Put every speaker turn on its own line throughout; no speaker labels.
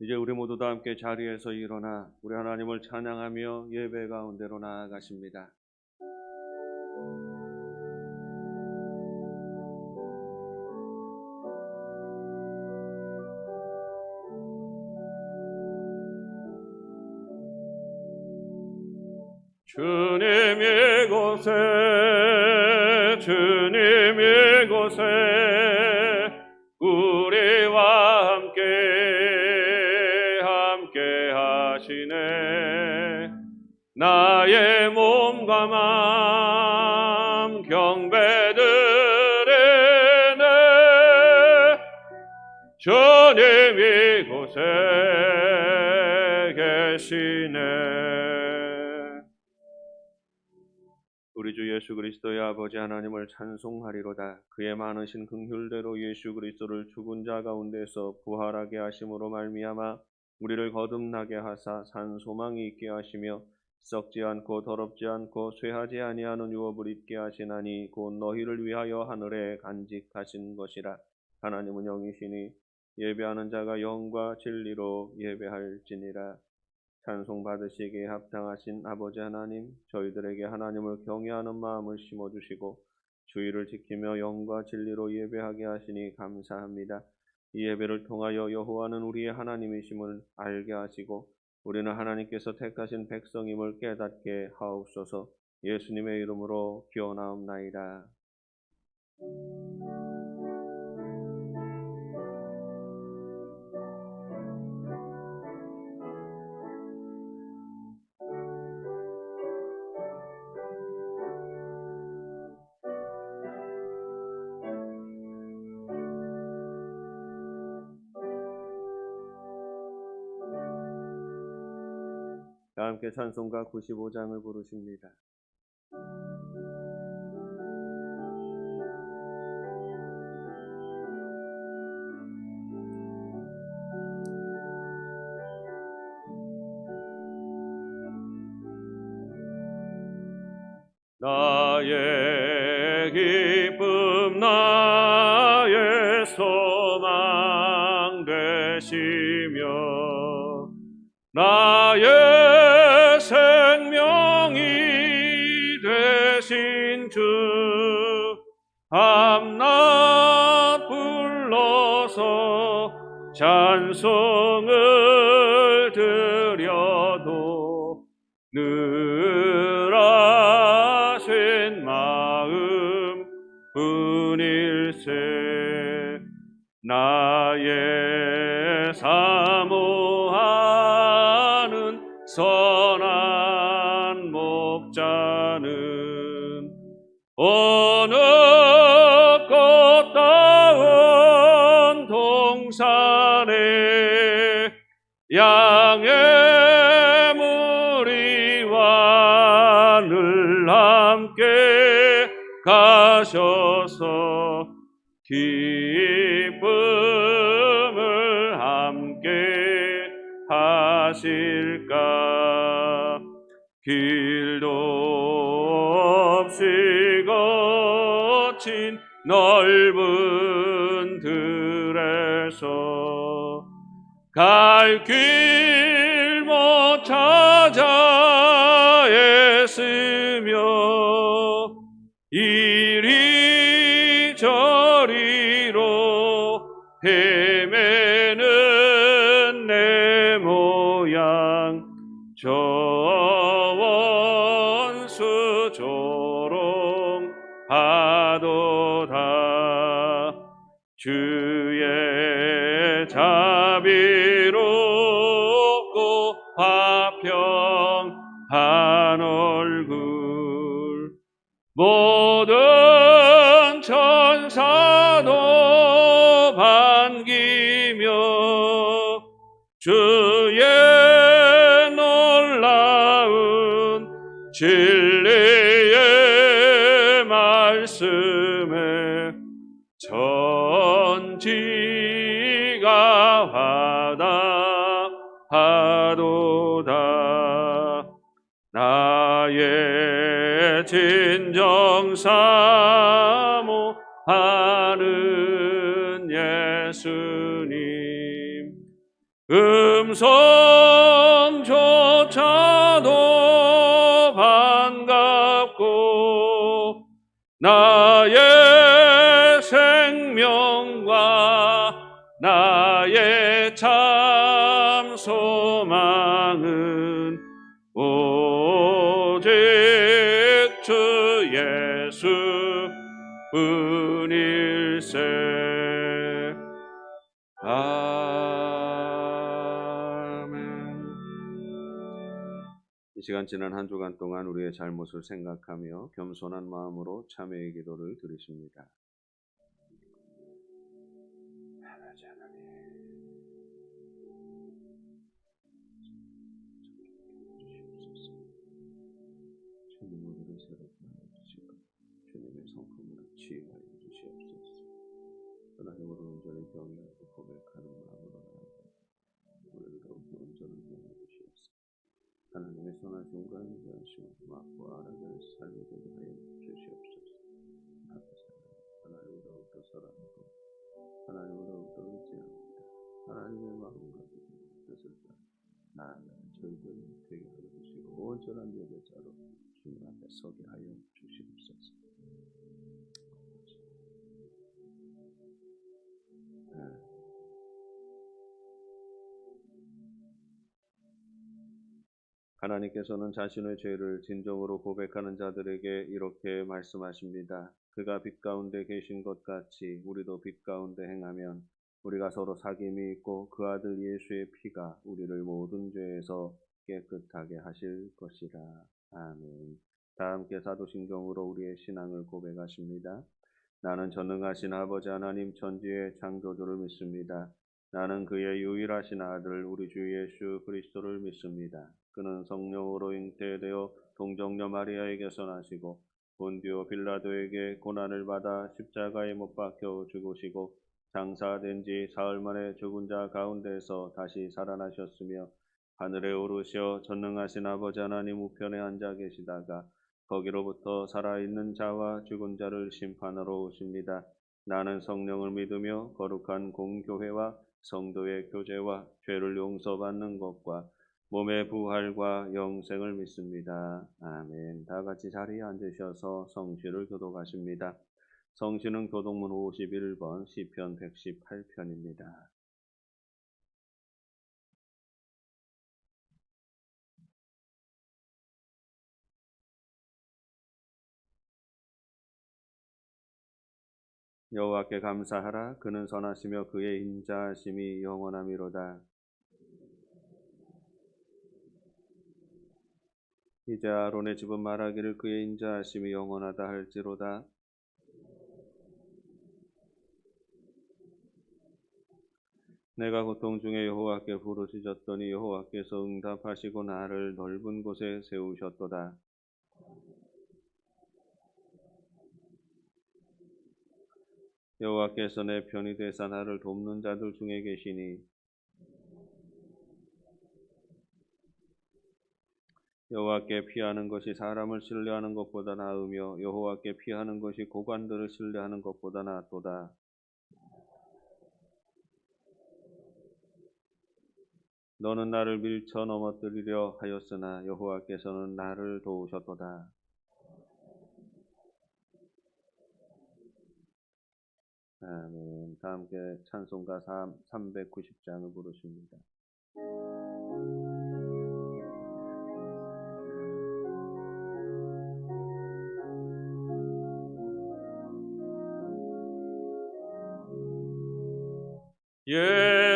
이제 우리 모두 다 함께 자리에서 일어나 우리 하나님을 찬양하며 예배 가운데로 나아가십니다. 주님 이곳에 우리와 함께 하시네. 나의 몸과 맘 경배드리네. 주님 이곳에 계시네. 우리 주 예수 그리스도의 아버지 하나님을 찬송하리로다. 그의 많으신 긍휼대로 예수 그리스도를 죽은 자 가운데서 부활하게 하심으로 말미암아 우리를 거듭나게 하사 산 소망이 있게 하시며 썩지 않고 더럽지 않고 쇠하지 아니하는 유업을 입게 하시나니 곧 너희를 위하여 하늘에 간직하신 것이라. 하나님은 영이시니 예배하는 자가 영과 진리로 예배할지니라. 찬송 받으시기에 합당하신 아버지 하나님, 저희들에게 하나님을 경외하는 마음을 심어주시고 주의를 지키며 영과 진리로 예배하게 하시니 감사합니다. 이 예배를 통하여 여호와는 우리의 하나님이심을 알게 하시고 우리는 하나님께서 택하신 백성임을 깨닫게 하옵소서. 예수님의 이름으로 기원하옵나이다. 다 함께 찬송가 95장을 부르십니다. 나의 기쁨 나의 소망 되시며 나의 생명이 되신 주 밤낮 불러서 찬송을 드려도 늘 아신 마음 뿐일세. 나의 사모하는 선한 목자는 어느 꽃다운 동산에 양의 무리와 늘 함께 가셔서 기쁨을 함께 하실까. 길도 없이 거친 넓은 들에서 갈 길 못 찾아 애쓰며 이리저리로 헤매는 내 모양 저 원수 조롱하도다. 주의 자비롭고 화평한 얼굴 모든 천사도 반기며 주의 놀라운 진리의 말씀에 천지가 화답하도다. 나의 진정 사모하는 예수님, 음성조차도 반갑고 나의 생명과 나의 참 소망은 오직 주 예수 뿐일세. 아멘. 이 시간 지난 한 주간 동안 우리의 잘못을 생각하며 겸손한 마음으로 참회의 기도를 드리십니다. 아버지 하나님, 주님의 우리를 새롭게 하여 주시고 주님의 성품으로 치유하여 주시옵소서. 하나님으로 온전히 경외하고 고백하는 마음으로 나아가 우리를 더욱더 온전하게 하여 주시옵소서. 하나님의 선하심과 인자하심을 맛보 알아갈 삶이 되게 하여 주시옵소서. 하나님을 더욱더 사랑하고 하나님을 더욱더 의지합니다. 하나님의 마음과 뜻을 따라 나아가는 저희들이 되게 하여 주시고 온전한 예배자로 주님 앞에 서게 하여 주시옵소서. 하나님께서는 자신의 죄를 진정으로 고백하는 자들에게 이렇게 말씀하십니다. 그가 빛 가운데 계신 것 같이 우리도 빛 가운데 행하면 우리가 서로 사귐이 있고 그 아들 예수의 피가 우리를 모든 죄에서 깨끗하게 하실 것이라. 아멘. 다 함께 사도신경으로 우리의 신앙을 고백하십니다. 나는 전능하신 아버지 하나님 천지의 창조주를 믿습니다. 나는 그의 유일하신 아들 우리 주 예수 그리스도를 믿습니다. 그는 성령으로 잉태되어 동정녀 마리아에게서 나시고 본디오 빌라도에게 고난을 받아 십자가에 못 박혀 죽으시고 장사된 지 사흘 만에 죽은 자 가운데서 다시 살아나셨으며 하늘에 오르셔 전능하신 아버지 하나님 우편에 앉아 계시다가 거기로부터 살아있는 자와 죽은 자를 심판하러 오십니다. 나는 성령을 믿으며 거룩한 공교회와 성도의 교제와 죄를 용서받는 것과 몸의 부활과 영생을 믿습니다. 아멘. 다 같이 자리에 앉으셔서 성시를 교독하십니다. 성시는 교독문 51번 시편 118편입니다. 여호와께 감사하라. 그는 선하시며 그의 인자하심이 영원하미로다. 이제 아론의 집은 말하기를 그의 인자하심이 영원하다 할지로다. 내가 고통 중에 여호와께 부르짖었더니 여호와께서 응답하시고 나를 넓은 곳에 세우셨도다. 여호와께서 내 편이 되사 나를 돕는 자들 중에 계시니 여호와께 피하는 것이 사람을 신뢰하는 것보다 나으며 여호와께 피하는 것이 고관들을 신뢰하는 것보다 낫도다. 너는 나를 밀쳐 넘어뜨리려 하였으나 여호와께서는 나를 도우셨도다. 아멘. 다 함께 찬송가 390장을 부르십니다.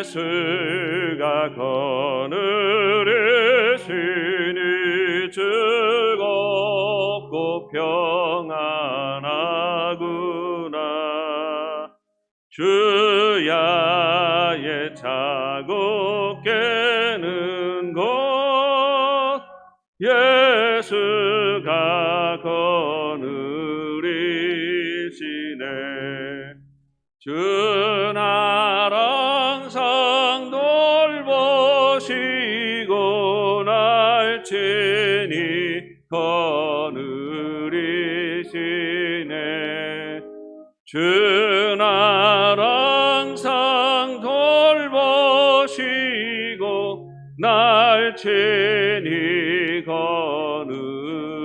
예수가 거느리시니 즐겁고 평안하구나. 주야의 자국 깨는 곳 예수가 거느리시네. 주 나를 항상 돌보시고 날 친히 거느리시네. 주 나를 항상 돌보시고 친히 거느리시네.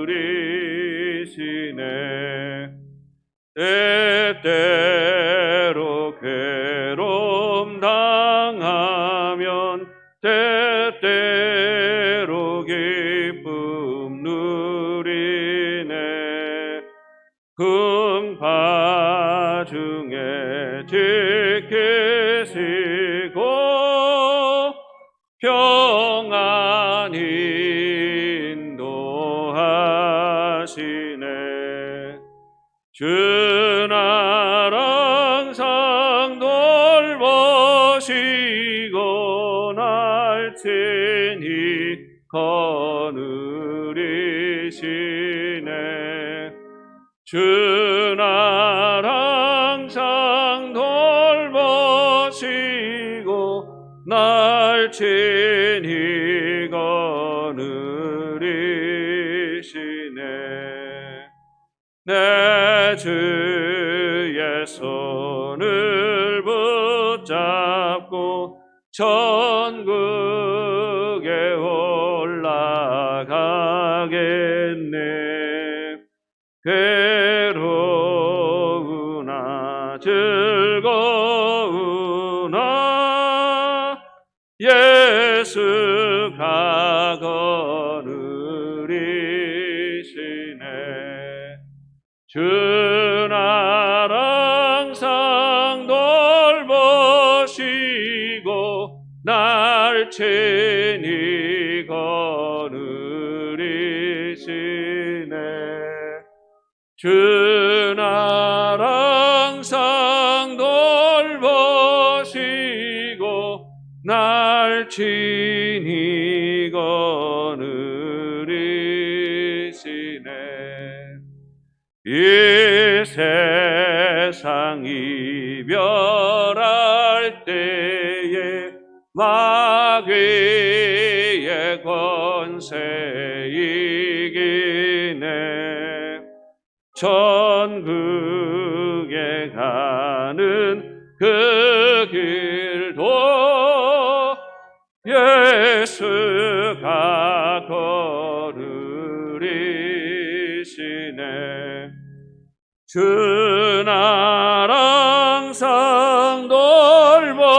때때로 괴로움 당하면 때때로 기쁨 누리네. 금파 중에 지키시고 평안히 인도하시네. 주 나라 항상 돌보시고 날 친히 거느리시네. 주 나라 항상 돌보시고 날 친히 거느리시네. 내 주의 손을 붙잡고 천국에 올라가겠네. 괴로우나 즐거우나 예수가 거느리시네. 주 나라 항상 돌보시고 날 친히 거느리시네. 주 나라 항상 돌보시고 날 친히 거느리시네. 이 세상 이별할 때에 마귀의 권세 이기네. 천국에 가는 그 길도 예수가 거느리시네. 주 나라 항상 돌보시고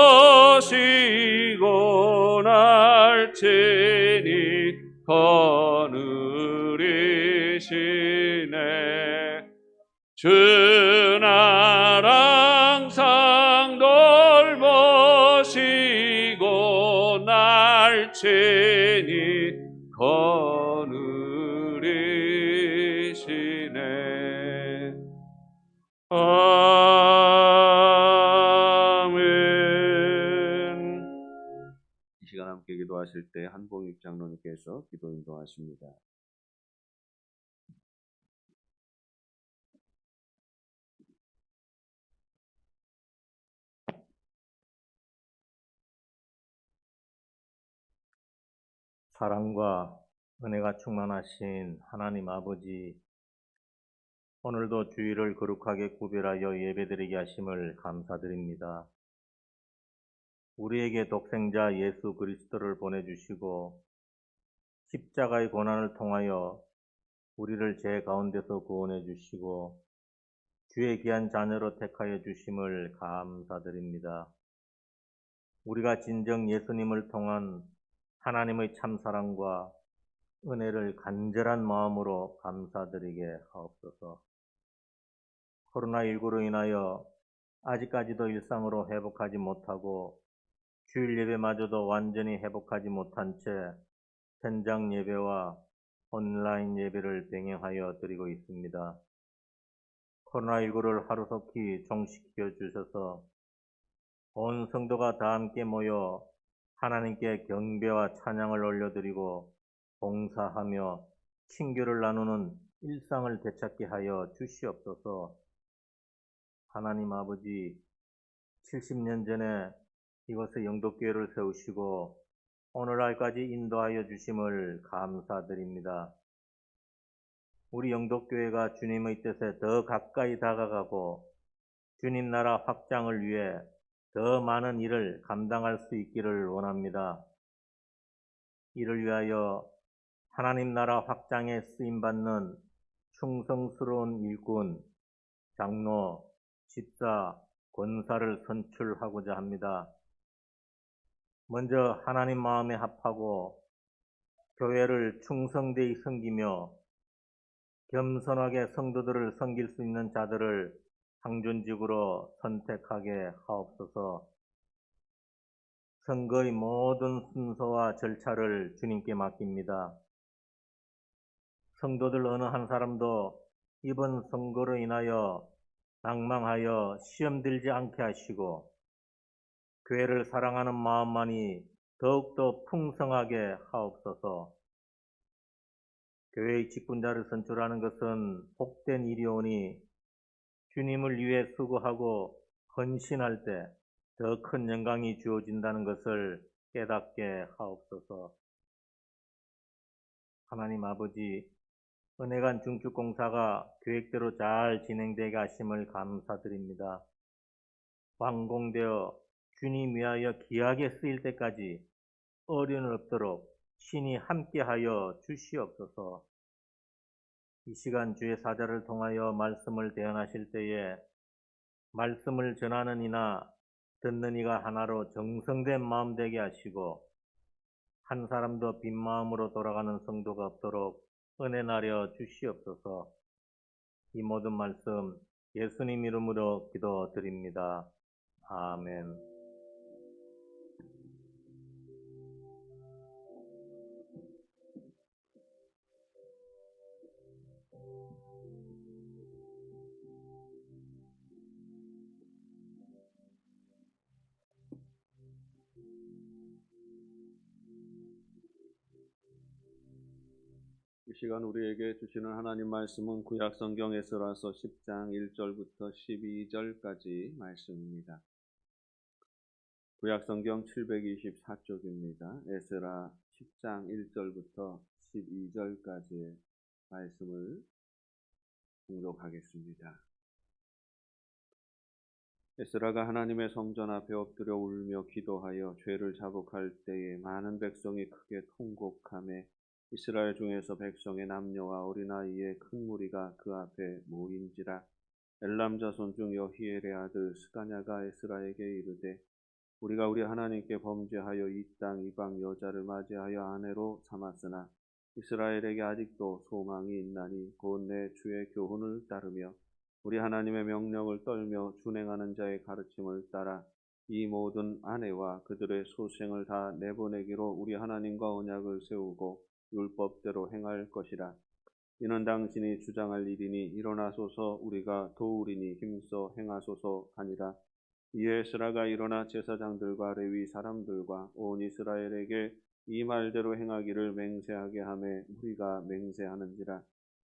날 친히 거느리시네. 주 나라 항상 돌보시고 날 친히 거느리시네. 아멘. 이 시간 함께 기도하실 때 한봉익 장로님께서 기도 인도하십니다.
사랑과 은혜가 충만하신 하나님 아버지, 오늘도 주일을 거룩하게 구별하여 예배드리게 하심을 감사드립니다. 우리에게 독생자 예수 그리스도를 보내주시고 십자가의 고난을 통하여 우리를 죄 가운데서 구원해 주시고 주의 귀한 자녀로 택하여 주심을 감사드립니다. 우리가 진정 예수님을 통한 하나님의 참사랑과 은혜를 간절한 마음으로 감사드리게 하옵소서. 코로나19로 인하여 아직까지도 일상으로 회복하지 못하고 주일 예배마저도 완전히 회복하지 못한 채 현장 예배와 온라인 예배를 병행하여 드리고 있습니다. 코로나19를 하루속히 종식시켜 주셔서 온 성도가 다 함께 모여 하나님께 경배와 찬양을 올려드리고 봉사하며 친교를 나누는 일상을 되찾게 하여 주시옵소서. 하나님 아버지, 70년 전에 이곳에 영도교회를 세우시고 오늘날까지 인도하여 주심을 감사드립니다. 우리 영도교회가 주님의 뜻에 더 가까이 다가가고 주님 나라 확장을 위해 더 많은 일을 감당할 수 있기를 원합니다. 이를 위하여 하나님 나라 확장에 쓰임받는 충성스러운 일꾼, 장로, 집사, 권사를 선출하고자 합니다. 먼저 하나님 마음에 합하고 교회를 충성되이 섬기며 겸손하게 성도들을 섬길 수 있는 자들을 상준직으로 선택하게 하옵소서. 선거의 모든 순서와 절차를 주님께 맡깁니다. 성도들 어느 한 사람도 이번 선거로 인하여 낭망하여 시험 들지 않게 하시고 교회를 사랑하는 마음만이 더욱더 풍성하게 하옵소서. 교회의 직분자를 선출하는 것은 복된 일이오니 주님을 위해 수고하고 헌신할 때 더 큰 영광이 주어진다는 것을 깨닫게 하옵소서. 하나님 아버지, 은혜관 중축공사가 계획대로 잘 진행되게 하심을 감사드립니다. 완공되어 주님 위하여 귀하게 쓰일 때까지 어려움 없도록 신이 함께하여 주시옵소서. 이 시간 주의 사자를 통하여 말씀을 대언하실 때에 말씀을 전하는 이나 듣는 이가 하나로 정성된 마음 되게 하시고 한 사람도 빈 마음으로 돌아가는 성도가 없도록 은혜 나려 주시옵소서. 이 모든 말씀 예수님 이름으로 기도드립니다. 아멘.
이 시간 우리에게 주시는 하나님 말씀은 구약 성경 에스라서 10장 1절부터 12절까지 말씀입니다. 구약 성경 724쪽입니다. 에스라 10장 1절부터 12절까지의 말씀을 봉독하겠습니다. 에스라가 하나님의 성전 앞에 엎드려 울며 기도하여 죄를 자복할 때에 많은 백성이 크게 통곡하며 이스라엘 중에서 백성의 남녀와 어린아이의 큰 무리가 그 앞에 모인지라. 엘람 자손 중 여히엘의 아들 스가냐가 에스라에게 이르되 우리가 우리 하나님께 범죄하여 이 땅 이방 여자를 맞이하여 아내로 삼았으나 이스라엘에게 아직도 소망이 있나니 곧 내 주의 교훈을 따르며 우리 하나님의 명령을 떨며 준행하는 자의 가르침을 따라 이 모든 아내와 그들의 소생을 다 내보내기로 우리 하나님과 언약을 세우고 율법대로 행할 것이라. 이는 당신이 주장할 일이니 일어나소서 우리가 도우리니 힘써 행하소서 하니라. 이에 에스라가 일어나 제사장들과 레위 사람들과 온 이스라엘에게 이 말대로 행하기를 맹세하게 하매 무리가 맹세하는지라.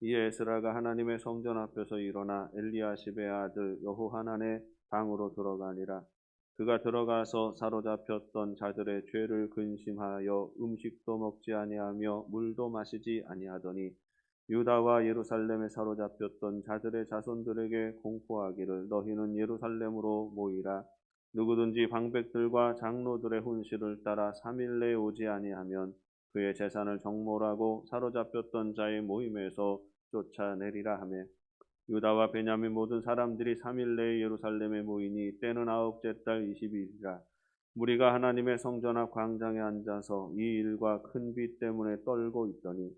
이에 에스라가 하나님의 성전 앞에서 일어나 엘리야십의 아들 여호하난의 방으로 들어가니라. 그가 들어가서 사로잡혔던 자들의 죄를 근심하여 음식도 먹지 아니하며 물도 마시지 아니하더니 유다와 예루살렘에 사로잡혔던 자들의 자손들에게 공포하기를 너희는 예루살렘으로 모이라. 누구든지 방백들과 장로들의 훈시를 따라 3일 내에 오지 아니하면 그의 재산을 정몰하고 사로잡혔던 자의 모임에서 쫓아내리라 하며 유다와 베냐민 모든 사람들이 3일 내에 예루살렘에 모이니 때는 9째 달 20일이라. 무리가 하나님의 성전 앞 광장에 앉아서 이 일과 큰 비 때문에 떨고 있더니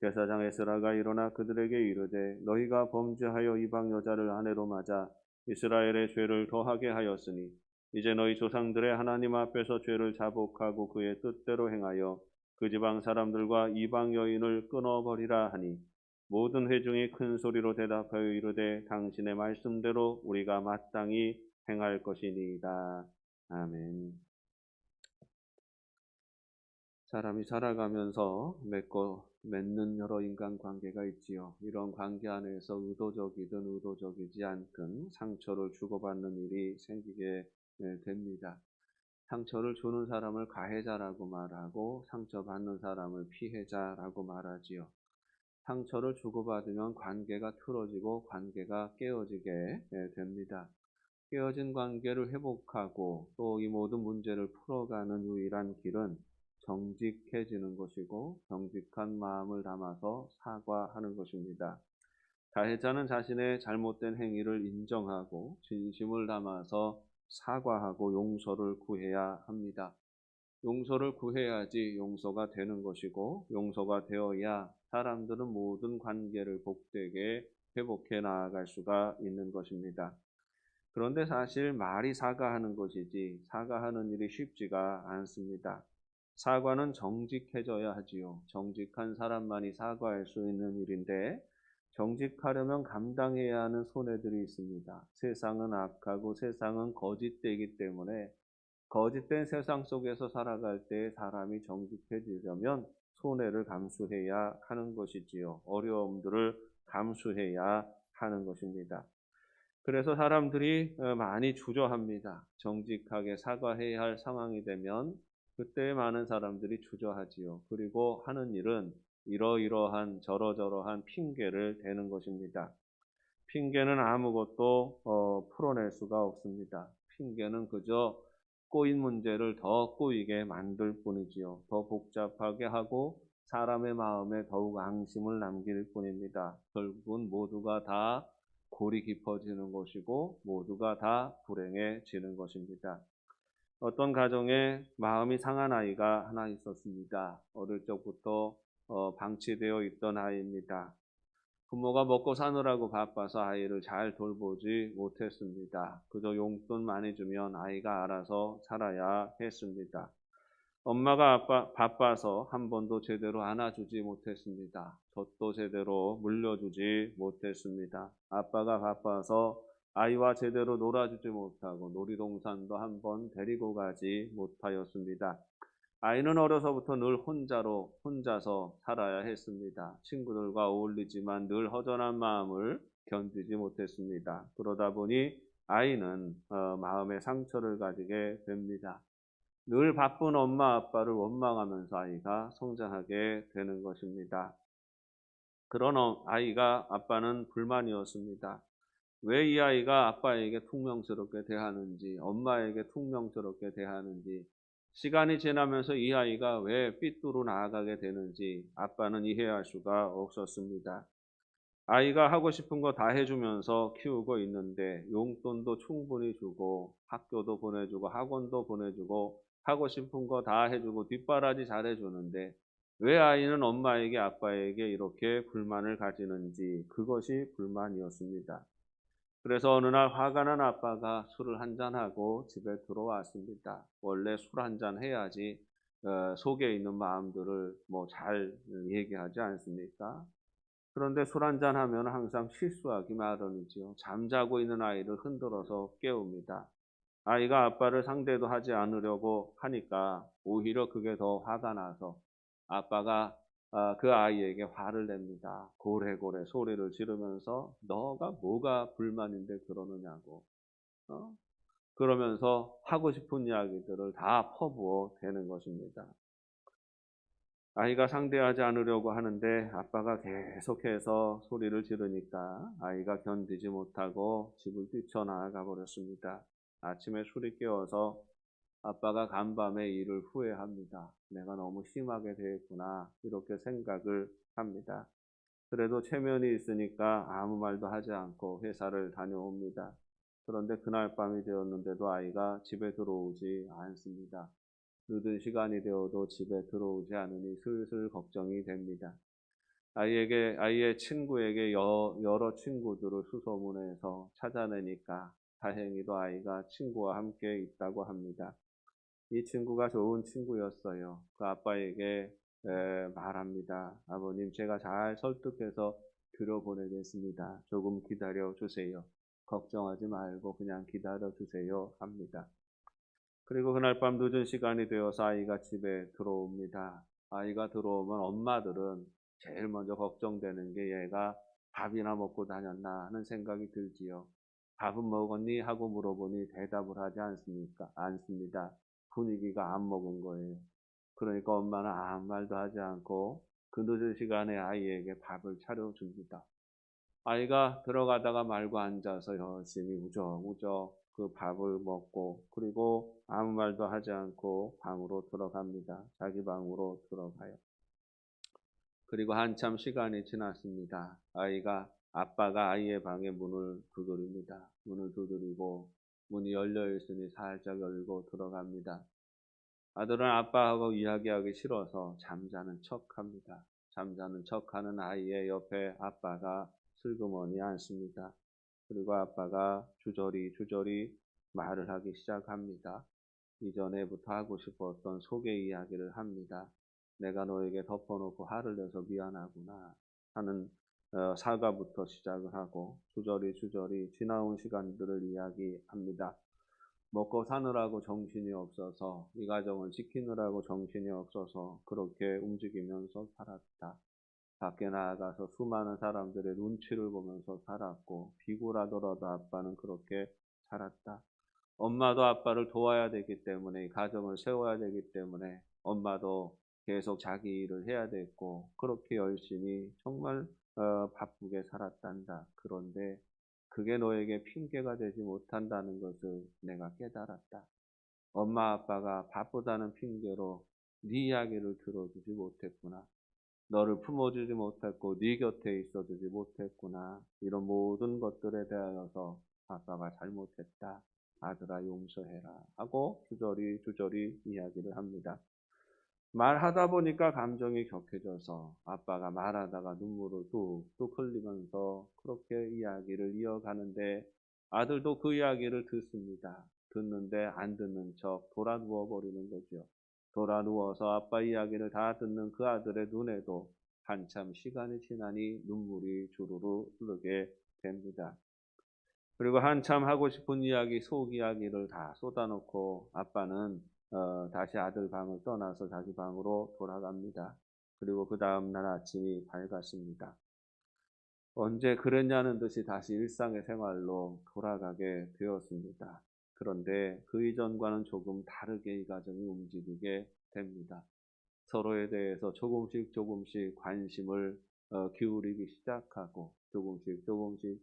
제사장 에스라가 일어나 그들에게 이르되 너희가 범죄하여 이방 여자를 아내로 맞아 이스라엘의 죄를 더하게 하였으니 이제 너희 조상들의 하나님 앞에서 죄를 자복하고 그의 뜻대로 행하여 그 지방 사람들과 이방 여인을 끊어버리라 하니 모든 회중이 큰 소리로 대답하여 이르되 당신의 말씀대로 우리가 마땅히 행할 것이니이다. 아멘. 사람이 살아가면서 맺는 여러 인간 관계가 있지요. 이런 관계 안에서 의도적이든 의도적이지 않든 상처를 주고받는 일이 생기게 됩니다. 상처를 주는 사람을 가해자라고 말하고 상처받는 사람을 피해자라고 말하지요. 상처를 주고받으면 관계가 틀어지고 관계가 깨어지게 됩니다. 깨어진 관계를 회복하고 또 이 모든 문제를 풀어가는 유일한 길은 정직해지는 것이고 정직한 마음을 담아서 사과하는 것입니다. 가해자는 자신의 잘못된 행위를 인정하고 진심을 담아서 사과하고 용서를 구해야 합니다. 용서를 구해야지 용서가 되는 것이고 용서가 되어야 사람들은 모든 관계를 복되게 회복해 나아갈 수가 있는 것입니다. 그런데 사실 말이 사과하는 것이지 사과하는 일이 쉽지가 않습니다. 사과는 정직해져야 하지요. 정직한 사람만이 사과할 수 있는 일인데 정직하려면 감당해야 하는 손해들이 있습니다. 세상은 악하고 세상은 거짓되기 때문에 거짓된 세상 속에서 살아갈 때 사람이 정직해지려면 손해를 감수해야 하는 것이지요. 어려움들을 감수해야 하는 것입니다. 그래서 사람들이 많이 주저합니다. 정직하게 사과해야 할 상황이 되면 그때 많은 사람들이 주저하지요. 그리고 하는 일은 이러이러한 저러저러한 핑계를 대는 것입니다. 핑계는 아무것도 풀어낼 수가 없습니다. 핑계는 그저 꼬인 문제를 더 꼬이게 만들 뿐이지요. 더 복잡하게 하고 사람의 마음에 더욱 앙심을 남길 뿐입니다. 결국은 모두가 다 골이 깊어지는 것이고 모두가 다 불행해지는 것입니다. 어떤 가정에 마음이 상한 아이가 하나 있었습니다. 어릴 적부터 방치되어 있던 아이입니다. 부모가 먹고 사느라고 바빠서 아이를 잘 돌보지 못했습니다. 그저 용돈 많이 주면 아이가 알아서 살아야 했습니다. 엄마가 바빠서 한 번도 제대로 안아주지 못했습니다. 젖도 제대로 물려주지 못했습니다. 아빠가 바빠서 아이와 제대로 놀아주지 못하고 놀이동산도 한 번 데리고 가지 못하였습니다. 아이는 어려서부터 늘 혼자서 살아야 했습니다. 친구들과 어울리지만 늘 허전한 마음을 견디지 못했습니다. 그러다 보니 아이는 마음의 상처를 가지게 됩니다. 늘 바쁜 엄마 아빠를 원망하면서 아이가 성장하게 되는 것입니다. 그런 아이가 아빠는 불만이었습니다. 왜 이 아이가 아빠에게 퉁명스럽게 대하는지, 엄마에게 퉁명스럽게 대하는지, 시간이 지나면서 이 아이가 왜 삐뚤어 나아가게 되는지 아빠는 이해할 수가 없었습니다. 아이가 하고 싶은 거 다 해주면서 키우고 있는데 용돈도 충분히 주고 학교도 보내주고 학원도 보내주고 하고 싶은 거 다 해주고 뒷바라지 잘해주는데 왜 아이는 엄마에게 아빠에게 이렇게 불만을 가지는지 그것이 불만이었습니다. 그래서 어느 날 화가 난 아빠가 술을 한잔하고 집에 들어왔습니다. 원래 술 한잔 해야지 속에 있는 마음들을 뭐 잘 얘기하지 않습니까? 그런데 술 한잔 하면 항상 실수하기 마련이지요. 잠자고 있는 아이를 흔들어서 깨웁니다. 아이가 아빠를 상대도 하지 않으려고 하니까 오히려 그게 더 화가 나서 아빠가 그 아이에게 화를 냅니다. 고래고래 소리를 지르면서 너가 뭐가 불만인데 그러느냐고. 어? 그러면서 하고 싶은 이야기들을 다 퍼부어 대는 것입니다. 아이가 상대하지 않으려고 하는데 아빠가 계속해서 소리를 지르니까 아이가 견디지 못하고 집을 뛰쳐나가 버렸습니다. 아침에 술이 깨어서 아빠가 간밤에 일을 후회합니다. 내가 너무 심하게 대했구나 이렇게 생각을 합니다. 그래도 체면이 있으니까 아무 말도 하지 않고 회사를 다녀옵니다. 그런데 그날 밤이 되었는데도 아이가 집에 들어오지 않습니다. 늦은 시간이 되어도 집에 들어오지 않으니 슬슬 걱정이 됩니다. 아이의 친구에게 여러 친구들을 수소문해서 찾아내니까 다행히도 아이가 친구와 함께 있다고 합니다. 이 친구가 좋은 친구였어요. 그 아빠에게 말합니다. 아버님, 제가 잘 설득해서 들여보내겠습니다. 조금 기다려 주세요. 걱정하지 말고 그냥 기다려 주세요. 합니다. 그리고 그날 밤 늦은 시간이 되어서 아이가 집에 들어옵니다. 아이가 들어오면 엄마들은 제일 먼저 걱정되는 게 얘가 밥이나 먹고 다녔나 하는 생각이 들지요. 밥은 먹었니? 하고 물어보니 대답을 하지 않습니다. 분위기가 안 먹은 거예요. 그러니까 엄마는 아무 말도 하지 않고 그 늦은 시간에 아이에게 밥을 차려줍니다. 아이가 들어가다가 말고 앉아서 열심히 우적우적 그 밥을 먹고 그리고 아무 말도 하지 않고 방으로 들어갑니다. 자기 방으로 들어가요. 그리고 한참 시간이 지났습니다. 아빠가 아이의 방의 문을 두드립니다. 문을 두드리고 문이 열려 있으니 살짝 열고 들어갑니다. 아들은 아빠하고 이야기하기 싫어서 잠자는 척합니다. 잠자는 척하는 아이의 옆에 아빠가 슬그머니 앉습니다. 그리고 아빠가 주저리 말을 하기 시작합니다. 이전에부터 하고 싶었던 소개 이야기를 합니다. 내가 너에게 덮어놓고 화를 내서 미안하구나 하는 사과부터 시작을 하고 주저리 지나온 시간들을 이야기합니다. 먹고 사느라고 정신이 없어서 이 가정을 지키느라고 정신이 없어서 그렇게 움직이면서 살았다. 밖에 나가서 수많은 사람들의 눈치를 보면서 살았고 비굴하더라도 아빠는 그렇게 살았다. 엄마도 아빠를 도와야 되기 때문에 가정을 세워야 되기 때문에 엄마도 계속 자기 일을 해야 됐고 그렇게 열심히 정말 바쁘게 살았단다. 그런데 그게 너에게 핑계가 되지 못한다는 것을 내가 깨달았다. 엄마 아빠가 바쁘다는 핑계로 네 이야기를 들어주지 못했구나. 너를 품어주지 못했고 네 곁에 있어주지 못했구나. 이런 모든 것들에 대하여서 아빠가 잘못했다. 아들아 용서해라 하고 주저리 이야기를 합니다. 말하다 보니까 감정이 격해져서 아빠가 말하다가 눈물을 뚝뚝 흘리면서 그렇게 이야기를 이어가는데 아들도 그 이야기를 듣습니다. 듣는데 안 듣는 척 돌아 누워버리는 거죠. 돌아 누워서 아빠 이야기를 다 듣는 그 아들의 눈에도 한참 시간이 지나니 눈물이 주르르 흐르게 됩니다. 그리고 한참 하고 싶은 이야기, 속 이야기를 다 쏟아놓고 아빠는 다시 아들 방을 떠나서 자기 방으로 돌아갑니다. 그리고 그 다음날 아침이 밝았습니다. 언제 그랬냐는 듯이 다시 일상의 생활로 돌아가게 되었습니다. 그런데 그 이전과는 조금 다르게 이 가정이 움직이게 됩니다. 서로에 대해서 조금씩 관심을 기울이기 시작하고 조금씩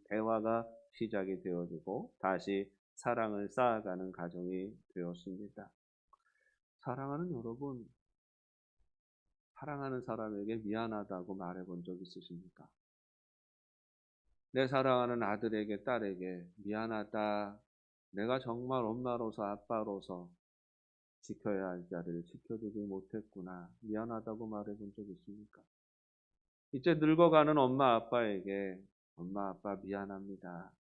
대화가 시작이 되어지고 다시 사랑을 쌓아가는 가정이 되었습니다. 사랑하는 여러분, 사랑하는 사람에게 미안하다고 말해본 적 있으십니까? 내 사랑하는 아들에게 딸에게 미안하다. 내가 정말 엄마로서 아빠로서 지켜야 할 자리를 지켜주지 못했구나. 미안하다고 말해본 적 있습니까? 이제 늙어가는 엄마 아빠에게 엄마 아빠 미안합니다.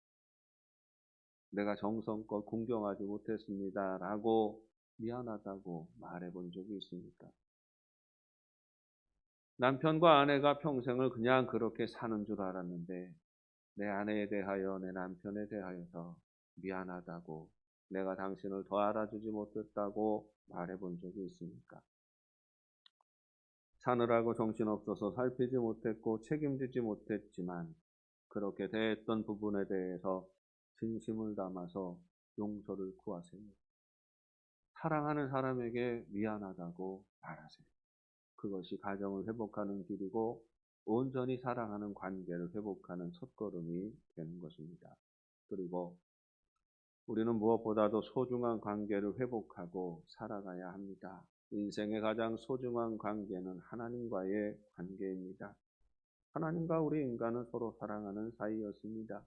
내가 정성껏 공경하지 못했습니다. 라고 미안하다고 말해본 적이 있습니까? 남편과 아내가 평생을 그냥 그렇게 사는 줄 알았는데 내 아내에 대하여 내 남편에 대하여서 미안하다고 내가 당신을 더 알아주지 못했다고 말해본 적이 있습니까? 사느라고 정신없어서 살피지 못했고 책임지지 못했지만 그렇게 대했던 부분에 대해서 진심을 담아서 용서를 구하세요. 사랑하는 사람에게 미안하다고 말하세요. 그것이 가정을 회복하는 길이고 온전히 사랑하는 관계를 회복하는 첫걸음이 되는 것입니다. 그리고 우리는 무엇보다도 소중한 관계를 회복하고 살아가야 합니다. 인생의 가장 소중한 관계는 하나님과의 관계입니다. 하나님과 우리 인간은 서로 사랑하는 사이였습니다.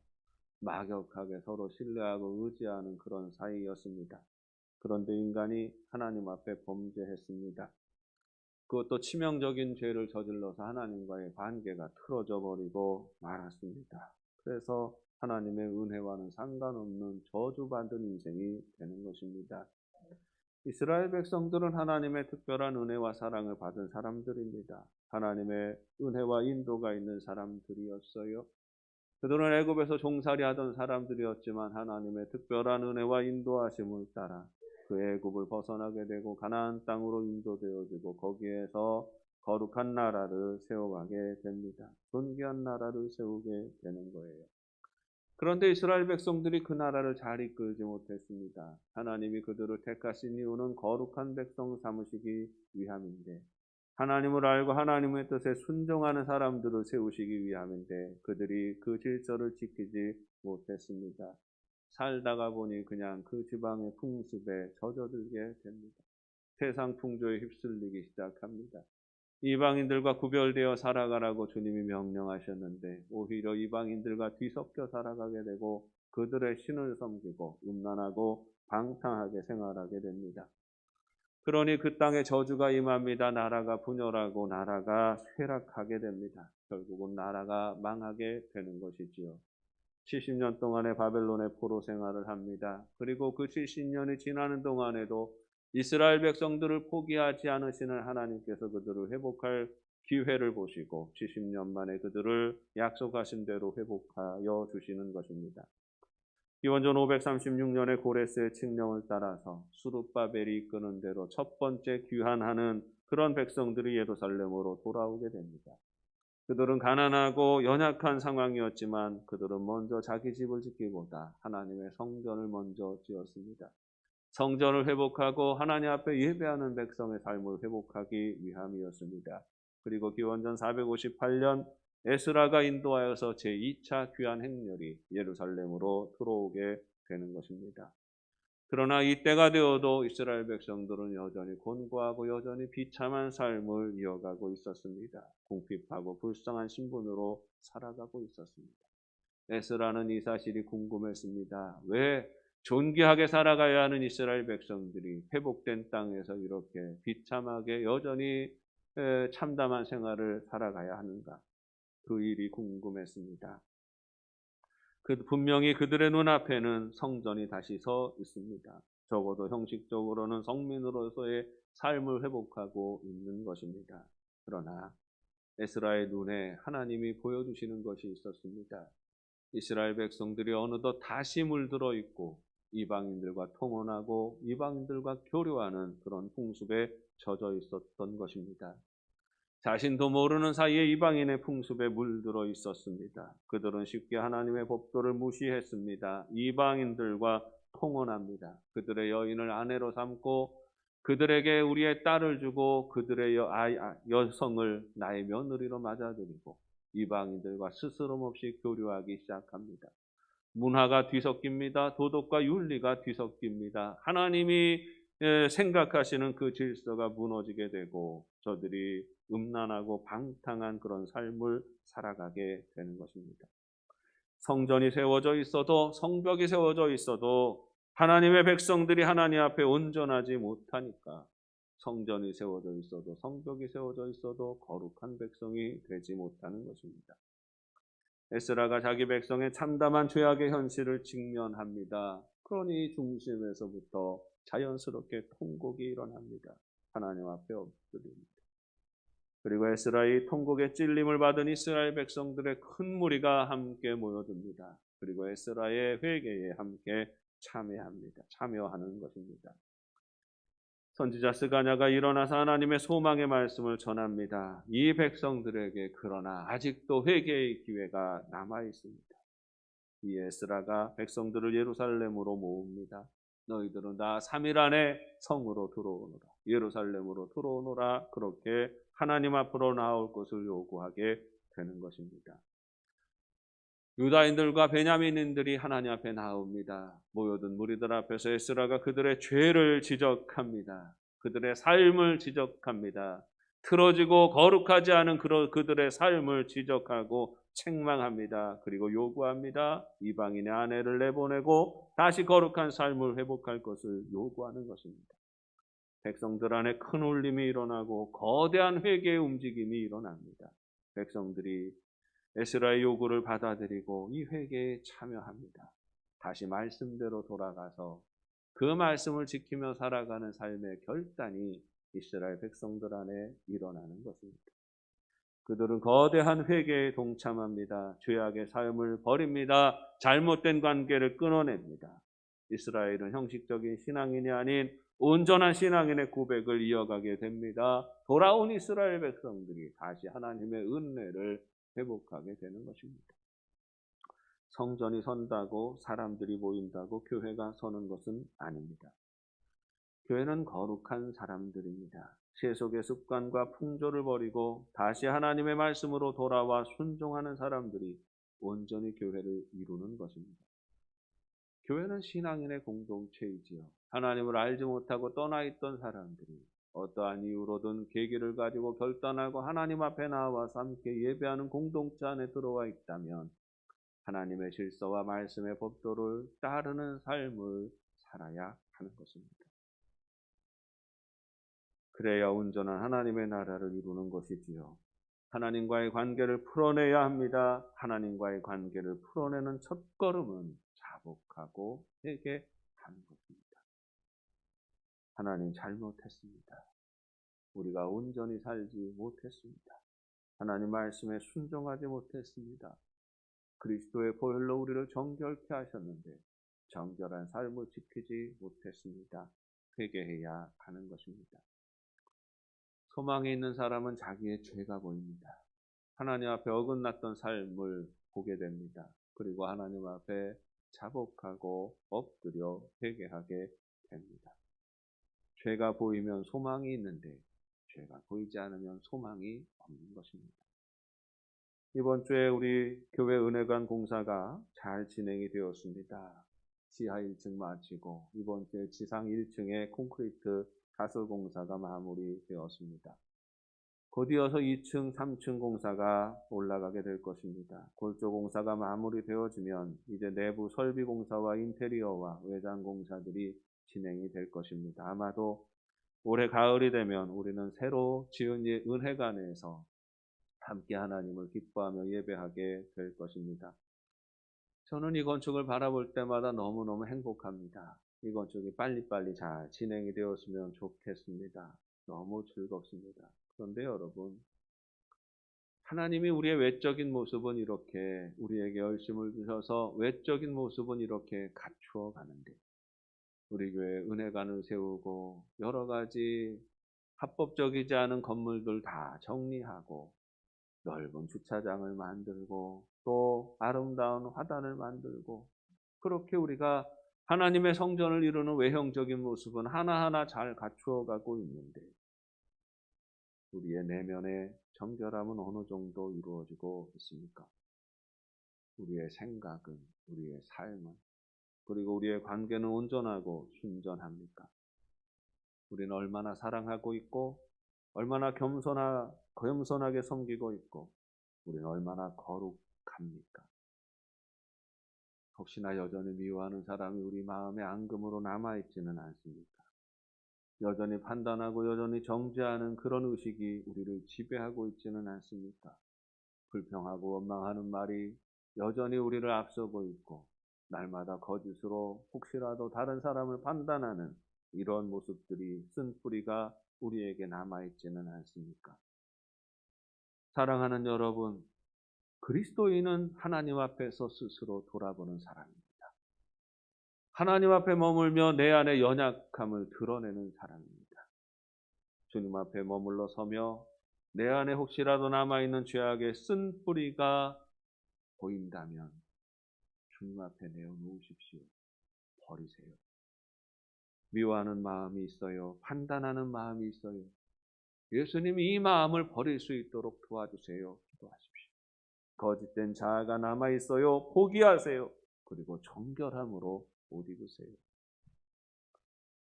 막역하게 서로 신뢰하고 의지하는 그런 사이였습니다. 그런데 인간이 하나님 앞에 범죄했습니다. 그것도 치명적인 죄를 저질러서 하나님과의 관계가 틀어져 버리고 말았습니다. 그래서 하나님의 은혜와는 상관없는 저주받은 인생이 되는 것입니다. 이스라엘 백성들은 하나님의 특별한 은혜와 사랑을 받은 사람들입니다. 하나님의 은혜와 인도가 있는 사람들이었어요. 그들은 애굽에서 종살이 하던 사람들이었지만 하나님의 특별한 은혜와 인도하심을 따라 그 애굽을 벗어나게 되고 가나안 땅으로 인도되어지고 거기에서 거룩한 나라를 세워가게 됩니다. 존귀한 나라를 세우게 되는 거예요. 그런데 이스라엘 백성들이 그 나라를 잘 이끌지 못했습니다. 하나님이 그들을 택하신 이유는 거룩한 백성 삼으시기 위함인데 하나님을 알고 하나님의 뜻에 순종하는 사람들을 세우시기 위함인데 그들이 그 질서를 지키지 못했습니다. 살다가 보니 그냥 그 지방의 풍습에 젖어들게 됩니다. 세상 풍조에 휩쓸리기 시작합니다. 이방인들과 구별되어 살아가라고 주님이 명령하셨는데 오히려 이방인들과 뒤섞여 살아가게 되고 그들의 신을 섬기고 음란하고 방탕하게 생활하게 됩니다. 그러니 그 땅에 저주가 임합니다. 나라가 분열하고 나라가 쇠락하게 됩니다. 결국은 나라가 망하게 되는 것이지요. 70년 동안의 바벨론의 포로 생활을 합니다. 그리고 그 70년이 지나는 동안에도 이스라엘 백성들을 포기하지 않으시는 하나님께서 그들을 회복할 기회를 보시고 70년 만에 그들을 약속하신 대로 회복하여 주시는 것입니다. 기원전 536년에 고레스의 칙령을 따라서 수룹바벨이 이끄는 대로 첫 번째 귀환하는 그런 백성들이 예루살렘으로 돌아오게 됩니다. 그들은 가난하고 연약한 상황이었지만 그들은 먼저 자기 집을 짓기보다 하나님의 성전을 먼저 지었습니다. 성전을 회복하고 하나님 앞에 예배하는 백성의 삶을 회복하기 위함이었습니다. 그리고 기원전 458년 에스라가 인도하여서 제2차 귀환 행렬이 예루살렘으로 들어오게 되는 것입니다. 그러나 이때가 되어도 이스라엘 백성들은 여전히 곤고하고 여전히 비참한 삶을 이어가고 있었습니다. 궁핍하고 불쌍한 신분으로 살아가고 있었습니다. 에스라는 이 사실이 궁금했습니다. 왜 존귀하게 살아가야 하는 이스라엘 백성들이 회복된 땅에서 이렇게 비참하게 여전히 참담한 생활을 살아가야 하는가? 그 일이 궁금했습니다. 분명히 그들의 눈앞에는 성전이 다시 서 있습니다. 적어도 형식적으로는 성민으로서의 삶을 회복하고 있는 것입니다. 그러나 에스라의 눈에 하나님이 보여주시는 것이 있었습니다. 이스라엘 백성들이 어느덧 다시 물들어 있고 이방인들과 통혼하고 이방인들과 교류하는 그런 풍습에 젖어 있었던 것입니다. 자신도 모르는 사이에 이방인의 풍습에 물들어 있었습니다. 그들은 쉽게 하나님의 법도를 무시했습니다. 이방인들과 통혼합니다. 그들의 여인을 아내로 삼고 그들에게 우리의 딸을 주고 그들의 여성을 나의 며느리로 맞아들이고 이방인들과 스스럼 없이 교류하기 시작합니다. 문화가 뒤섞입니다. 도덕과 윤리가 뒤섞입니다. 하나님이 생각하시는 그 질서가 무너지게 되고 저들이 음란하고 방탕한 그런 삶을 살아가게 되는 것입니다. 성전이 세워져 있어도 성벽이 세워져 있어도 하나님의 백성들이 하나님 앞에 온전하지 못하니까 성전이 세워져 있어도 성벽이 세워져 있어도 거룩한 백성이 되지 못하는 것입니다. 에스라가 자기 백성의 참담한 죄악의 현실을 직면합니다. 그러니 중심에서부터 자연스럽게 통곡이 일어납니다. 하나님 앞에 엎드립니다. 그리고 에스라의 통곡의 찔림을 받은 이스라엘 백성들의 큰 무리가 함께 모여듭니다. 그리고 에스라의 회개에 함께 참여하는 것입니다. 선지자 스가냐가 일어나서 하나님의 소망의 말씀을 전합니다. 이 백성들에게 그러나 아직도 회개의 기회가 남아 있습니다. 이 에스라가 백성들을 예루살렘으로 모읍니다. 너희들은 다 3일 안에 성으로 들어오노라. 예루살렘으로 들어오노라. 그렇게 하나님 앞으로 나올 것을 요구하게 되는 것입니다. 유다인들과 베냐민인들이 하나님 앞에 나옵니다. 모여든 무리들 앞에서 에스라가 그들의 죄를 지적합니다. 그들의 삶을 지적합니다. 틀어지고 거룩하지 않은 그들의 삶을 지적하고 책망합니다. 그리고 요구합니다. 이방인의 아내를 내보내고 다시 거룩한 삶을 회복할 것을 요구하는 것입니다. 백성들 안에 큰 울림이 일어나고 거대한 회개의 움직임이 일어납니다. 백성들이 에스라의 요구를 받아들이고 이 회개에 참여합니다. 다시 말씀대로 돌아가서 그 말씀을 지키며 살아가는 삶의 결단이 이스라엘 백성들 안에 일어나는 것입니다. 그들은 거대한 회개에 동참합니다. 죄악의 삶을 버립니다. 잘못된 관계를 끊어냅니다. 이스라엘은 형식적인 신앙인이 아닌 온전한 신앙인의 고백을 이어가게 됩니다. 돌아온 이스라엘 백성들이 다시 하나님의 은혜를 회복하게 되는 것입니다. 성전이 선다고 사람들이 모인다고 교회가 서는 것은 아닙니다. 교회는 거룩한 사람들입니다. 세속의 습관과 풍조를 버리고 다시 하나님의 말씀으로 돌아와 순종하는 사람들이 온전히 교회를 이루는 것입니다. 교회는 신앙인의 공동체이지요. 하나님을 알지 못하고 떠나 있던 사람들이 어떠한 이유로든 계기를 가지고 결단하고 하나님 앞에 나와서 함께 예배하는 공동체 안에 들어와 있다면 하나님의 질서와 말씀의 법도를 따르는 삶을 살아야 하는 것입니다. 그래야 온전한 하나님의 나라를 이루는 것이지요. 하나님과의 관계를 풀어내야 합니다. 하나님과의 관계를 풀어내는 첫걸음은 자복하고 회개하는 것입니다. 하나님 잘못했습니다. 우리가 온전히 살지 못했습니다. 하나님 말씀에 순종하지 못했습니다. 그리스도의 보혈로 우리를 정결케 하셨는데 정결한 삶을 지키지 못했습니다. 회개해야 하는 것입니다. 소망에 있는 사람은 자기의 죄가 보입니다. 하나님 앞에 어긋났던 삶을 보게 됩니다. 그리고 하나님 앞에 자복하고 엎드려 회개하게 됩니다. 죄가 보이면 소망이 있는데 죄가 보이지 않으면 소망이 없는 것입니다. 이번 주에 우리 교회 은혜관 공사가 잘 진행이 되었습니다. 지하 1층 마치고 이번 주에 지상 1층에 콘크리트 가설 공사가 마무리되었습니다. 곧 이어서 2층, 3층 공사가 올라가게 될 것입니다. 골조 공사가 마무리되어지면 이제 내부 설비 공사와 인테리어와 외장 공사들이 진행이 될 것입니다. 아마도 올해 가을이 되면 우리는 새로 지은 은혜관에서 함께 하나님을 기뻐하며 예배하게 될 것입니다. 저는 이 건축을 바라볼 때마다 너무너무 행복합니다. 이 건축이 빨리빨리 잘 진행이 되었으면 좋겠습니다. 너무 즐겁습니다. 그런데 여러분, 하나님이 우리의 외적인 모습은 이렇게 우리에게 열심을 주셔서 외적인 모습은 이렇게 갖추어 가는데 우리 교회 은혜관을 세우고 여러 가지 합법적이지 않은 건물들 다 정리하고 넓은 주차장을 만들고 또 아름다운 화단을 만들고 그렇게 우리가 하나님의 성전을 이루는 외형적인 모습은 하나하나 잘 갖추어 가고 있는데 우리의 내면의 정결함은 어느 정도 이루어지고 있습니까? 우리의 생각은, 우리의 삶은, 그리고 우리의 관계는 온전하고 순전합니까? 우리는 얼마나 사랑하고 있고 얼마나 겸손하게 섬기고 있고 우리는 얼마나 거룩합니까? 혹시나 여전히 미워하는 사람이 우리 마음의 앙금으로 남아있지는 않습니까? 여전히 판단하고 여전히 정죄하는 그런 의식이 우리를 지배하고 있지는 않습니까? 불평하고 원망하는 말이 여전히 우리를 앞서고 있고 날마다 거짓으로 혹시라도 다른 사람을 판단하는 이런 모습들이 쓴 뿌리가 우리에게 남아있지는 않습니까? 사랑하는 여러분, 그리스도인은 하나님 앞에서 스스로 돌아보는 사람입니다. 하나님 앞에 머물며 내 안의 연약함을 드러내는 사람입니다. 주님 앞에 머물러 서며 내 안에 혹시라도 남아있는 죄악의 쓴 뿌리가 보인다면 주님 앞에 내어놓으십시오. 버리세요. 미워하는 마음이 있어요. 판단하는 마음이 있어요. 예수님이 이 마음을 버릴 수 있도록 도와주세요. 기도하십시오. 거짓된 자아가 남아있어요. 포기하세요. 그리고 정결함으로 옷 입으세요.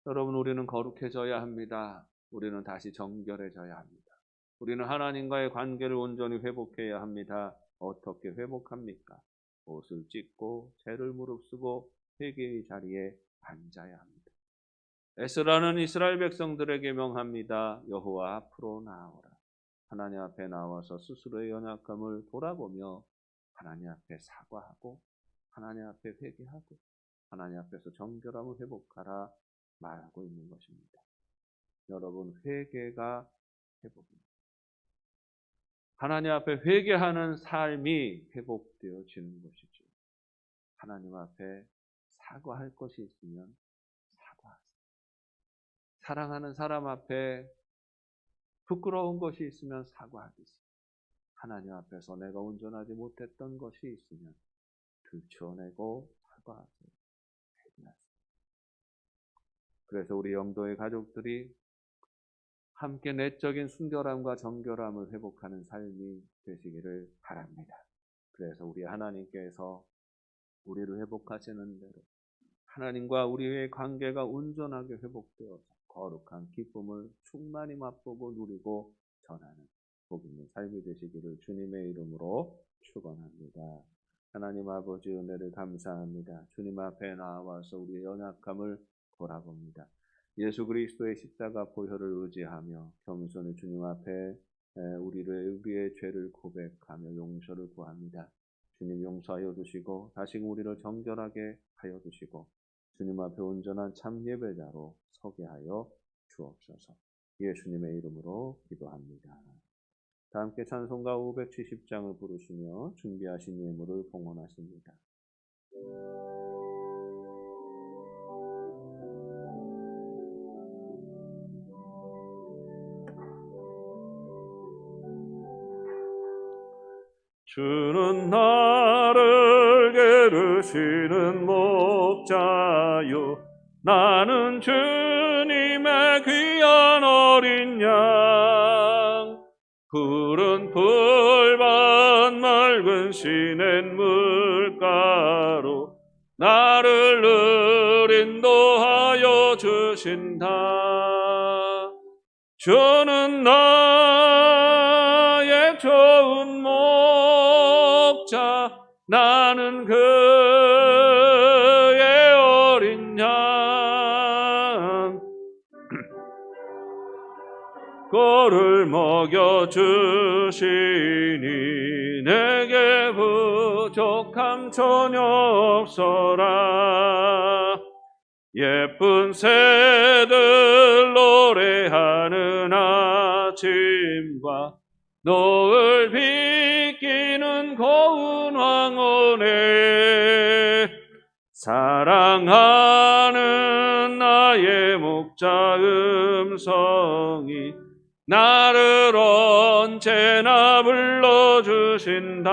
여러분, 우리는 거룩해져야 합니다. 우리는 다시 정결해져야 합니다. 우리는 하나님과의 관계를 온전히 회복해야 합니다. 어떻게 회복합니까? 옷을 찢고 죄를 무릅쓰고 회개의 자리에 앉아야 합니다. 에스라는 이스라엘 백성들에게 명합니다. 여호와 앞으로 나아오라. 하나님 앞에 나와서 스스로의 연약함을 돌아보며 하나님 앞에 사과하고 하나님 앞에 회개하고 하나님 앞에서 정결함을 회복하라 말하고 있는 것입니다. 여러분, 회개가 회복입니다. 하나님 앞에 회개하는 삶이 회복되어지는 것이죠. 하나님 앞에 사과할 것이 있으면 사과하세요. 사랑하는 사람 앞에 부끄러운 것이 있으면 사과하겠습니다. 하나님 앞에서 내가 온전하지 못했던 것이 있으면 들추어내고 사과하세요. 그래서 우리 영도의 가족들이 함께 내적인 순결함과 정결함을 회복하는 삶이 되시기를 바랍니다. 그래서 우리 하나님께서 우리를 회복하시는 대로 하나님과 우리의 관계가 온전하게 회복되어서 거룩한 기쁨을 충만히 맛보고 누리고 전하는 복 있는 삶이 되시기를 주님의 이름으로 축원합니다. 하나님 아버지 은혜를 감사합니다. 주님 앞에 나와서 우리의 연약함을 돌아봅니다. 예수 그리스도의 십자가 보혈을 의지하며 겸손히 주님 앞에 우리의 죄를 고백하며 용서를 구합니다. 주님 용서하여 주시고 다시금 우리를 정결하게 하여 주시고 주님 앞에 온전한 참 예배자로 서게 하여 주옵소서. 예수님의 이름으로 기도합니다. 다 함께 찬송가 570장을 부르시며 준비하신 예물을 봉헌하십니다. 주는 나를 기르시는 목자요 나는 주님의 귀한 어린 양 푸른 풀밭 맑은 시냇물가로 나를 늘 인도하여 주신다. 주는 나의 좋은 목자 나는 그의 어린 양 꼴을 먹여주시니 내게 부족함 전혀 없어라. 예쁜 새들 노래하는 아침과 노을 비끼는 고운 황혼에 사랑하는 나의 목자 음성이 나를 언제나 불러주신다.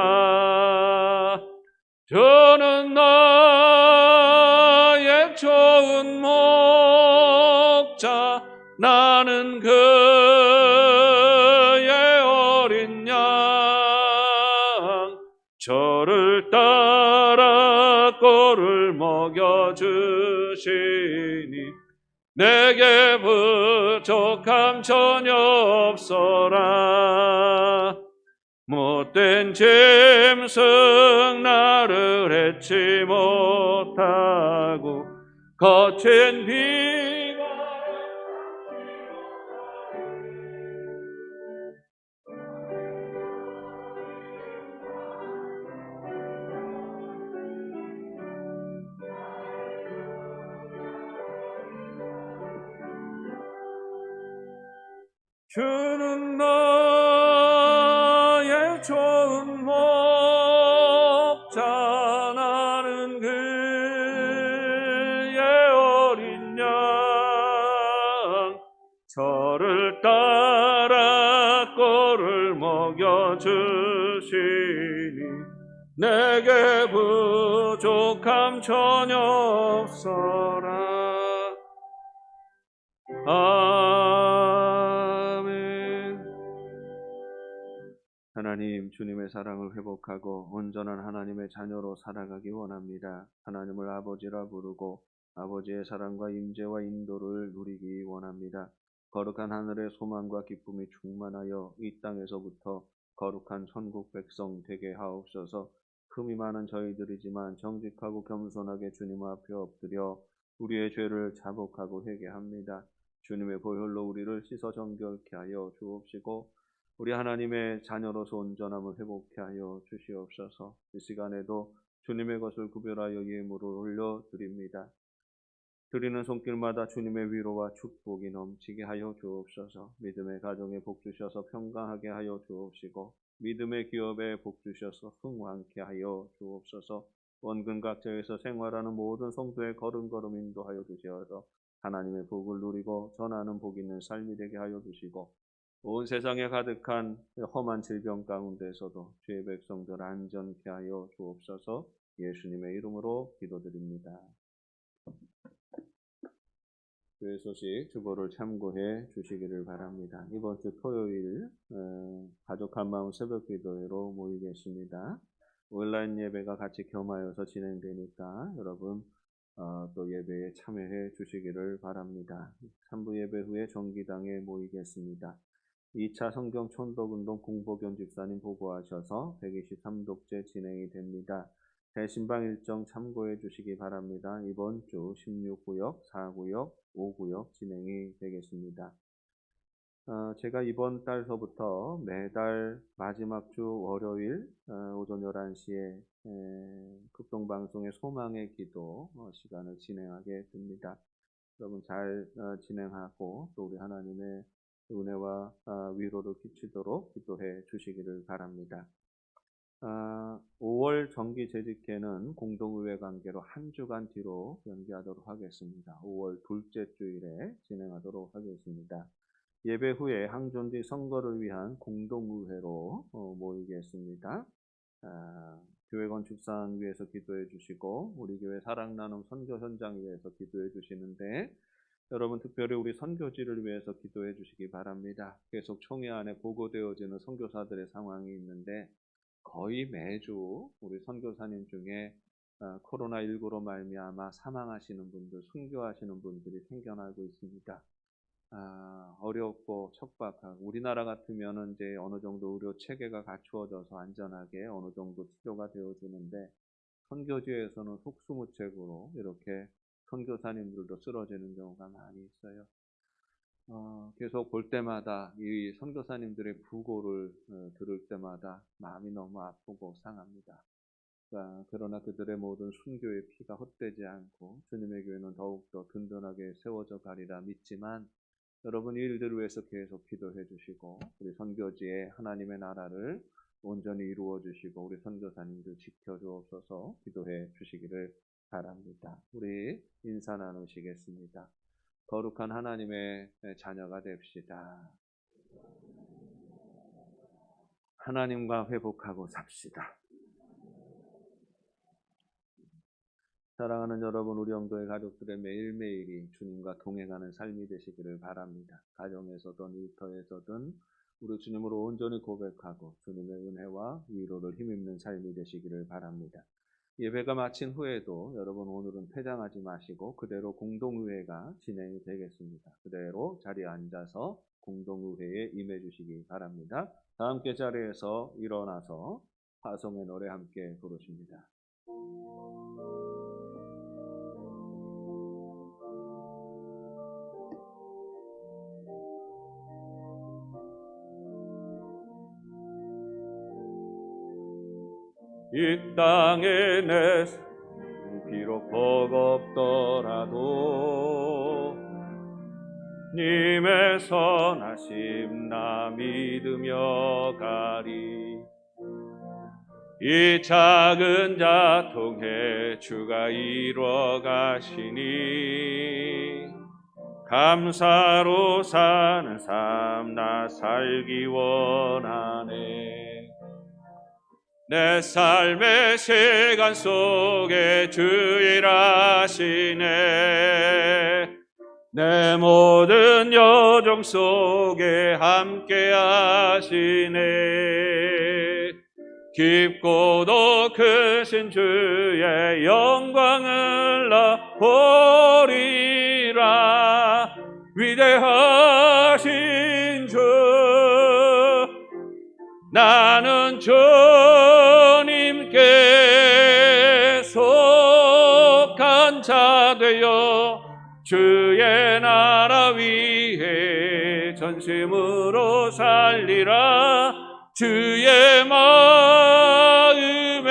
저는 나의 좋은 목자 나는 그의 어린 양 저를 따라 꼴을 먹여주시니 내게 부족함 전혀 없어라. 못된 짐승 나를 해치 못하고 거친 비가 주는 나의 좋은 목자 나는 그의 어린 양 저를 따라 꼴을 먹여주시니 내게 부족함 전혀 없어라. 하나님, 주님의 사랑을 회복하고 온전한 하나님의 자녀로 살아가기 원합니다. 하나님을 아버지라 부르고 아버지의 사랑과 임재와 인도를 누리기 원합니다. 거룩한 하늘의 소망과 기쁨이 충만하여 이 땅에서부터 거룩한 천국 백성 되게 하옵소서. 흠이 많은 저희들이지만 정직하고 겸손하게 주님 앞에 엎드려 우리의 죄를 자복하고 회개합니다. 주님의 보혈로 우리를 씻어 정결케 하여 주옵시고 우리 하나님의 자녀로서 온전함을 회복케 하여 주시옵소서. 이 시간에도 주님의 것을 구별하여 예물을 올려드립니다. 드리는 손길마다 주님의 위로와 축복이 넘치게 하여 주옵소서. 믿음의 가정에 복 주셔서 평강하게 하여 주옵시고 믿음의 기업에 복 주셔서 흥왕케 하여 주옵소서. 원근 각처에서 생활하는 모든 성도의 걸음걸음 인도하여 주시어서 하나님의 복을 누리고 전하는 복 있는 삶이 되게 하여 주시고 온 세상에 가득한 험한 질병 가운데서도 주의 백성들 안전케 하여 주옵소서. 예수님의 이름으로 기도드립니다. 주의 소식 주보를 참고해 주시기를 바랍니다. 이번 주 토요일 가족 한마음 새벽 기도회로 모이겠습니다. 온라인 예배가 같이 겸하여서 진행되니까 여러분 또 예배에 참여해 주시기를 바랍니다. 3부 예배 후에 정기당에 모이겠습니다. 2차 성경 촌독운동 공보견 집사님 보고하셔서 123독째 진행이 됩니다. 대신방 일정 참고해 주시기 바랍니다. 이번 주 16구역, 4구역, 5구역 진행이 되겠습니다. 제가 이번 달서부터 매달 마지막 주 월요일 오전 11시에 극동방송의 소망의 기도 시간을 진행하게 됩니다. 여러분 잘 진행하고 또 우리 하나님의 은혜와 위로를 끼치도록 기도해 주시기를 바랍니다. 5월 정기 재직회는 공동의회 관계로 한 주간 뒤로 연기하도록 하겠습니다. 5월 둘째 주일에 진행하도록 하겠습니다. 예배 후에 항존디 선거를 위한 공동의회로 모이겠습니다. 교회 건축상 위해서 기도해 주시고 우리 교회 사랑 나눔 선교 현장 위해서 기도해 주시는데 여러분 특별히 우리 선교지를 위해서 기도해 주시기 바랍니다. 계속 총회 안에 보고되어지는 선교사들의 상황이 있는데 거의 매주 우리 선교사님 중에 코로나19로 말미암아 사망하시는 분들, 순교하시는 분들이 생겨나고 있습니다. 어렵고 척박하고 우리나라 같으면은 이제 어느 정도 의료 체계가 갖추어져서 안전하게 어느 정도 치료가 되어주는데 선교지에서는 속수무책으로 이렇게 선교사님들도 쓰러지는 경우가 많이 있어요. 계속 볼 때마다 이 선교사님들의 부고를 들을 때마다 마음이 너무 아프고 상합니다. 그러나 그들의 모든 순교의 피가 헛되지 않고 주님의 교회는 더욱더 든든하게 세워져 가리라 믿지만 여러분 이 일들을 위해서 계속 기도해 주시고 우리 선교지에 하나님의 나라를 온전히 이루어 주시고 우리 선교사님들 지켜 주옵소서 기도해 주시기를 바랍니다. 우리 인사 나누시겠습니다. 거룩한 하나님의 자녀가 됩시다. 하나님과 회복하고 삽시다. 사랑하는 여러분, 우리 영도의 가족들의 매일매일이 주님과 동행하는 삶이 되시기를 바랍니다. 가정에서든 일터에서든 우리 주님으로 온전히 고백하고 주님의 은혜와 위로를 힘입는 삶이 되시기를 바랍니다. 예배가 마친 후에도 여러분 오늘은 퇴장하지 마시고 그대로 공동의회가 진행이 되겠습니다. 그대로 자리에 앉아서 공동의회에 임해 주시기 바랍니다. 다 함께 자리에서 일어나서 화성의 노래 함께 부르십니다. 이 땅에 내 비록 버겁더라도 님의 선하심 나 믿으며 가리. 이 작은 자통에 주가 이루어 가시니 감사로 사는 삶 나 살기 원하네. 내 삶의 시간 속에 주 일하시네. 내 모든 여정 속에 함께 하시네. 깊고도 크신 주의 영광을 나 보리라. 위대하신 주 나는 주님께 속한 자 되어 주의 나라 위해 전심으로 살리라. 주의 마음에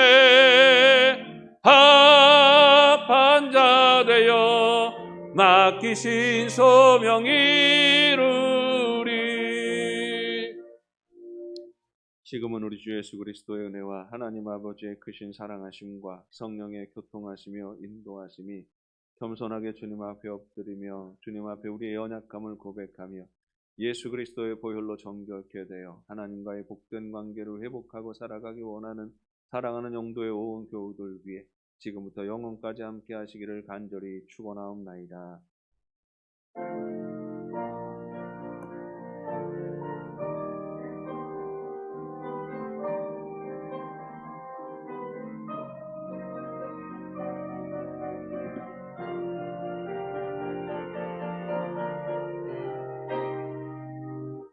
합한 자 되어 맡기신 소명 이루리. 지금은 우리 주 예수 그리스도의 은혜와 하나님 아버지의 크신 사랑하심과 성령의 교통하시며 인도하심이 겸손하게 주님 앞에 엎드리며 주님 앞에 우리의 연약함을 고백하며 예수 그리스도의 보혈로 정결케 되어 하나님과의 복된 관계를 회복하고 살아가기 원하는 사랑하는 영도의 온 교우들 위해 지금부터 영원까지 함께 하시기를 간절히 축원하옵나이다.